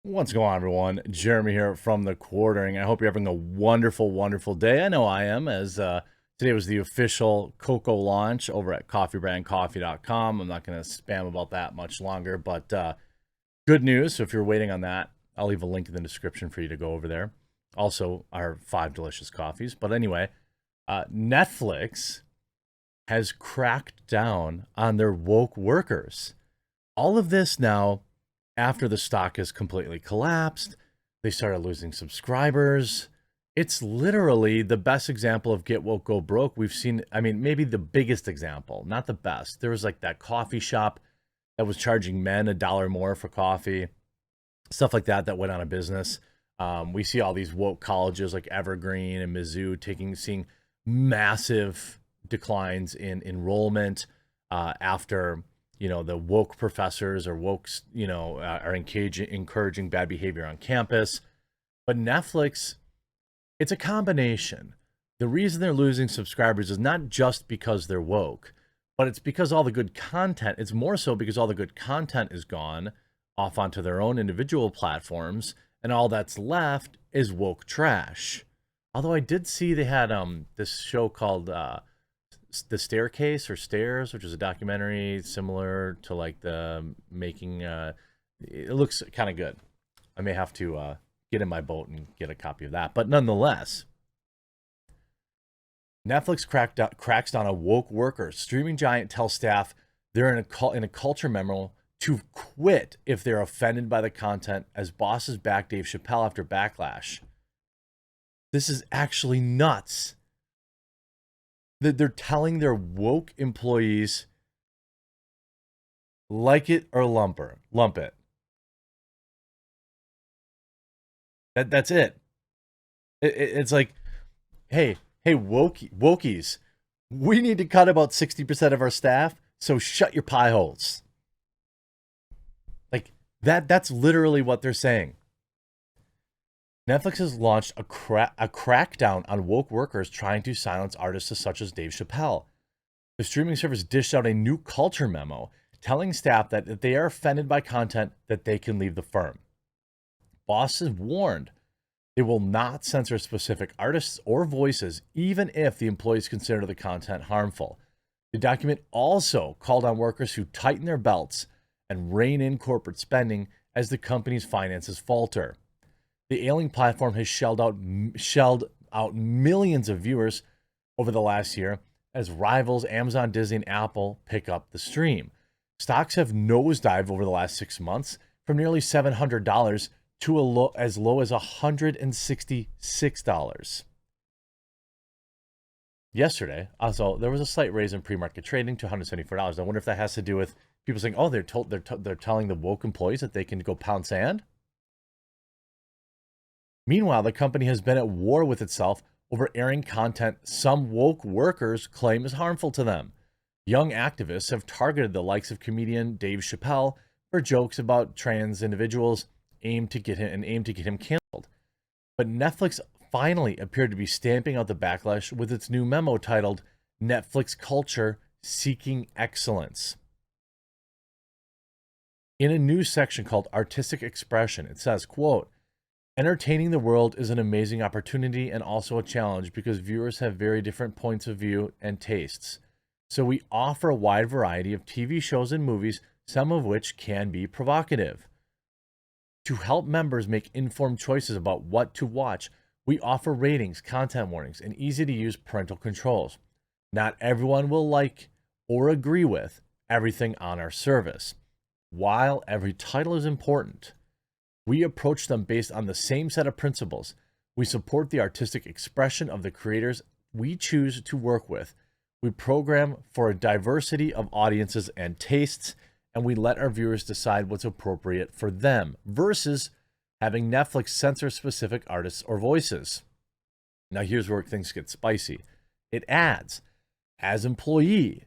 What's going on, everyone? Jeremy here from the Quartering. I hope you're having a wonderful, wonderful day. I know I am, as today was the official cocoa launch over at coffeebrandcoffee.com. I'm not going to spam about that much longer, but good news. So if you're waiting on that, I'll leave a link in the description for you to go over there. Also, our 5 delicious coffees. But anyway, Netflix has cracked down on their woke workers. All of this now after the stock has completely collapsed. They started losing subscribers. It's literally the best example of get woke, go broke we've seen. I mean, maybe the biggest example, not the best. There was like that coffee shop that was charging men $1 more for coffee, stuff like that went out of business. We see all these woke colleges like Evergreen and Mizzou seeing massive declines in enrollment after the woke professors or wokes, are encouraging bad behavior on campus. But Netflix, it's a combination. The reason they're losing subscribers is not just because they're woke, but it's because all the good content, it's more so because all the good content is gone off onto their own individual platforms, and all that's left is woke trash. Although I did see they had this show called The Staircase or Stairs, which is a documentary similar to like the making. It looks kind of good. I may have to get in my boat and get a copy of that. But nonetheless, Netflix cracks down on woke workers. Streaming giant tells staff they're in a culture memo to quit if they're offended by the content, as bosses back Dave Chappelle after backlash. This is actually nuts. They're telling their woke employees, like it or lump it. That's it. It's like, hey, wokies, we need to cut about 60% of our staff, so shut your pie holes. Like that's literally what they're saying. Netflix has launched a crackdown on woke workers trying to silence artists such as Dave Chappelle. The streaming service dished out a new culture memo telling staff that if they are offended by content, that they can leave the firm. Bosses warned they will not censor specific artists or voices, even if the employees consider the content harmful. The document also called on workers who tighten their belts and rein in corporate spending as the company's finances falter. The ailing platform has shelled out millions of viewers over the last year as rivals Amazon, Disney, and Apple pick up the stream. Stocks have nosedived over the last 6 months from nearly $700 to as low as $166. Yesterday, also, there was a slight raise in pre-market trading to $174. I wonder if that has to do with people saying, "Oh, they're telling the woke employees that they can go pound sand." Meanwhile, the company has been at war with itself over airing content some woke workers claim is harmful to them. Young activists have targeted the likes of comedian Dave Chappelle for jokes about trans individuals aimed to get him canceled. But Netflix finally appeared to be stamping out the backlash with its new memo titled Netflix Culture Seeking Excellence. In a news section called Artistic Expression, it says, quote, "Entertaining the world is an amazing opportunity and also a challenge because viewers have very different points of view and tastes. So we offer a wide variety of TV shows and movies, some of which can be provocative. To help members make informed choices about what to watch, we offer ratings, content warnings, and easy-to-use parental controls. Not everyone will like or agree with everything on our service. While every title is important, we approach them based on the same set of principles. We support the artistic expression of the creators we choose to work with. We program for a diversity of audiences and tastes, and we let our viewers decide what's appropriate for them versus having Netflix censor specific artists or voices." Now here's where things get spicy. It adds, as employees,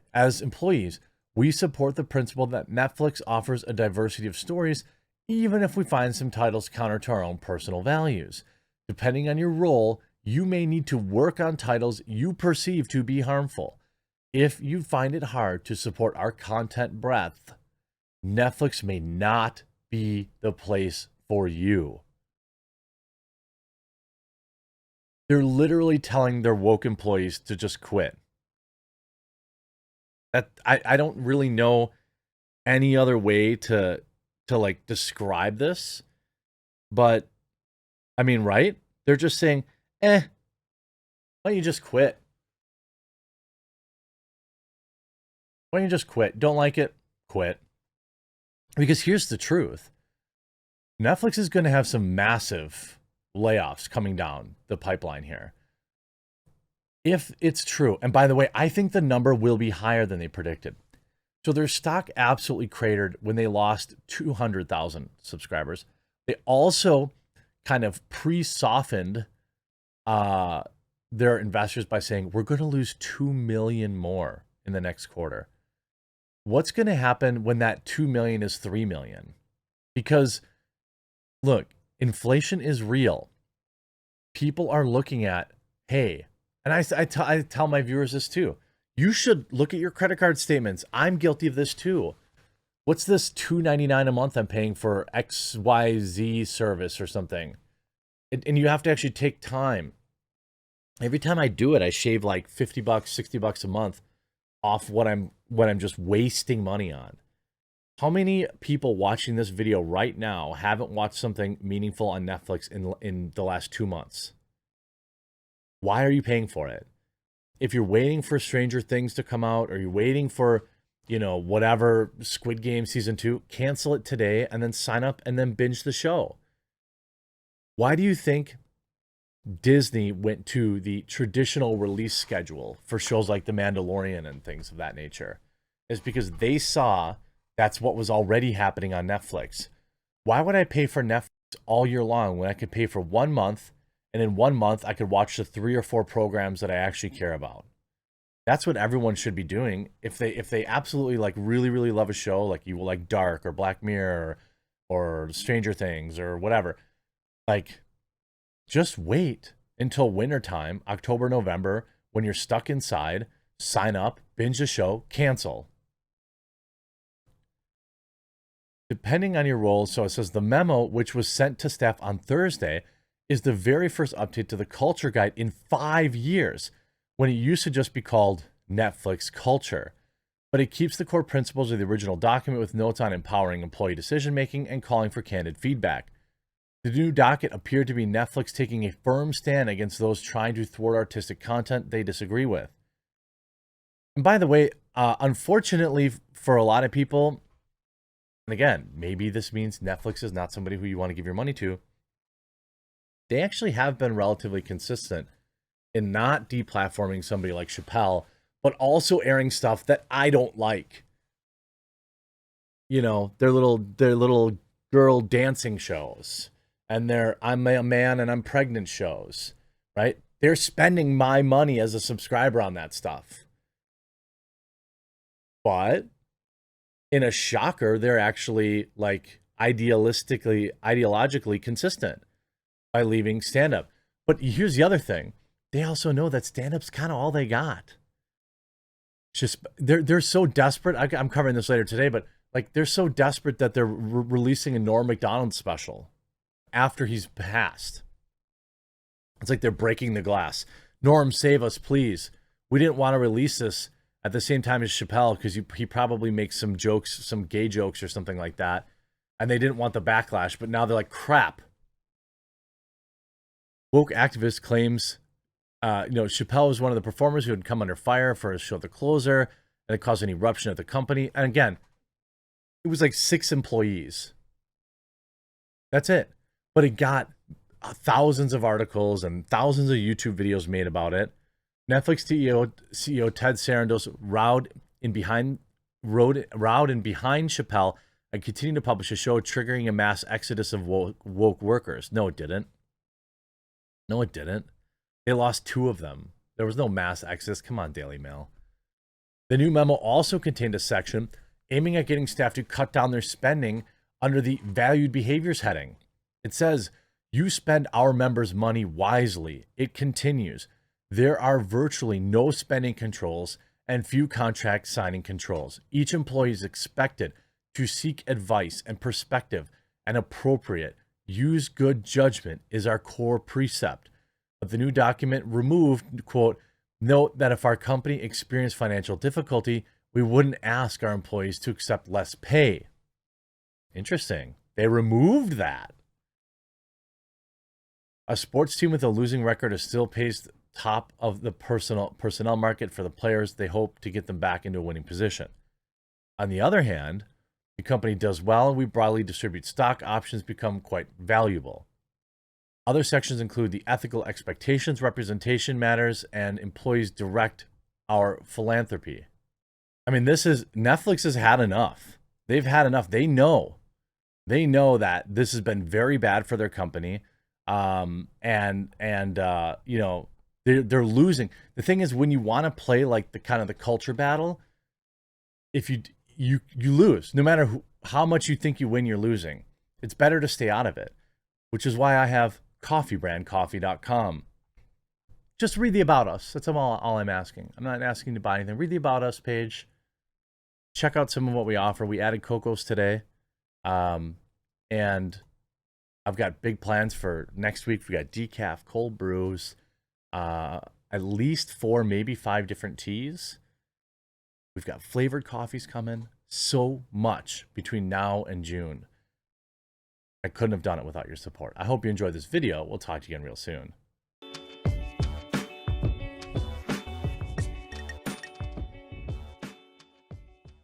we support the principle that Netflix offers a diversity of stories, even if we find some titles counter to our own personal values. Depending on your role, you may need to work on titles you perceive to be harmful. If you find it hard to support our content breadth, Netflix may not be the place for you. They're literally telling their woke employees to just quit. That I don't really know any other way to like describe this, but I mean, right? They're just saying, why don't you just quit? Why don't you just quit? Don't like it? Quit. Because here's the truth. Netflix is going to have some massive layoffs coming down the pipeline here. If it's true, and by the way, I think the number will be higher than they predicted. So their stock absolutely cratered when they lost 200,000 subscribers. They also kind of pre-softened their investors by saying, we're going to lose 2 million more in the next quarter. What's going to happen when that 2 million is 3 million? Because look, inflation is real. People are looking at, hey, and I tell my viewers this too. You should look at your credit card statements. I'm guilty of this too. What's this $2.99 a month I'm paying for XYZ service or something? And you have to actually take time. Every time I do it, I shave like $50, $60 a month off what I'm just wasting money on. How many people watching this video right now haven't watched something meaningful on Netflix in the last 2 months? Why are you paying for it? If you're waiting for Stranger Things to come out, or you're waiting for, whatever, Squid Game season 2, cancel it today and then sign up and then binge the show. Why do you think Disney went to the traditional release schedule for shows like The Mandalorian and things of that nature? It's because they saw that's what was already happening on Netflix. Why would I pay for Netflix all year long when I could pay for 1 month, and in 1 month I could watch the 3 or 4 programs that I actually care about? That's what everyone should be doing. If they absolutely like really love a show, like you will like Dark or Black Mirror or Stranger Things or whatever, like just wait until wintertime, October, November, when you're stuck inside, sign up, binge a show, cancel. Depending on your role, so it says the memo, which was sent to staff on Thursday, is the very first update to the culture guide in 5 years, when it used to just be called Netflix Culture. But it keeps the core principles of the original document with notes on empowering employee decision-making and calling for candid feedback. The new docket appeared to be Netflix taking a firm stand against those trying to thwart artistic content they disagree with. And by the way, unfortunately for a lot of people, and again, maybe this means Netflix is not somebody who you want to give your money to, they actually have been relatively consistent in not deplatforming somebody like Chappelle, but also airing stuff that I don't like. Their little girl dancing shows, and their I'm a man and I'm pregnant shows, right? They're spending my money as a subscriber on that stuff. But in a shocker, they're actually like ideologically consistent by leaving stand-up. But here's the other thing. They also know that stand-up's kind of all they got. Just they're so desperate. I'm covering this later today, but like they're so desperate that they're releasing a Norm Macdonald special after he's passed. It's like they're breaking the glass. Norm, save us, please. We didn't want to release this at the same time as Chappelle because he probably makes some jokes, some gay jokes or something like that, and they didn't want the backlash. But now they're like, crap. Woke activist claims, Chappelle was one of the performers who had come under fire for his show The Closer, and it caused an eruption at the company. And again, it was like 6 employees. That's it. But it got thousands of articles and thousands of YouTube videos made about it. Netflix CEO Ted Sarandos rowed in behind Chappelle and continued to publish a show, triggering a mass exodus of woke workers. No, it didn't. No, it didn't. They lost 2 of them. There was no mass exodus. Come on, Daily Mail. The new memo also contained a section aiming at getting staff to cut down their spending under the valued behaviors heading. It says, you spend our members' money wisely. It continues. There are virtually no spending controls and few contract signing controls. Each employee is expected to seek advice and perspective and appropriate use good judgment is our core precept. But the new document removed, quote, note that if our company experienced financial difficulty, we wouldn't ask our employees to accept less pay. Interesting. They removed that. A sports team with a losing record is still pays top of the personnel market for the players. They hope to get them back into a winning position. On the other hand, the company does well and we broadly distribute stock, options become quite valuable. Other sections include the ethical expectations, representation matters, and employees direct our philanthropy. I mean, Netflix has had enough. They've had enough. They know that this has been very bad for their company. They're losing. The thing is, when you want to play like the kind of the culture battle, if you lose, no matter how much you think you win, you're losing. It's better to stay out of it, which is why I have coffee.com. Just read the About Us. That's all I'm asking. I'm not asking to buy anything. Read the About Us page. Check out some of what we offer. We added Cocos today. And I've got big plans for next week. We got decaf, cold brews, at least 4, maybe 5 different teas. We've got flavored coffees coming. So much between now and June. I couldn't have done it without your support. I hope you enjoyed this video. We'll talk to you again real soon.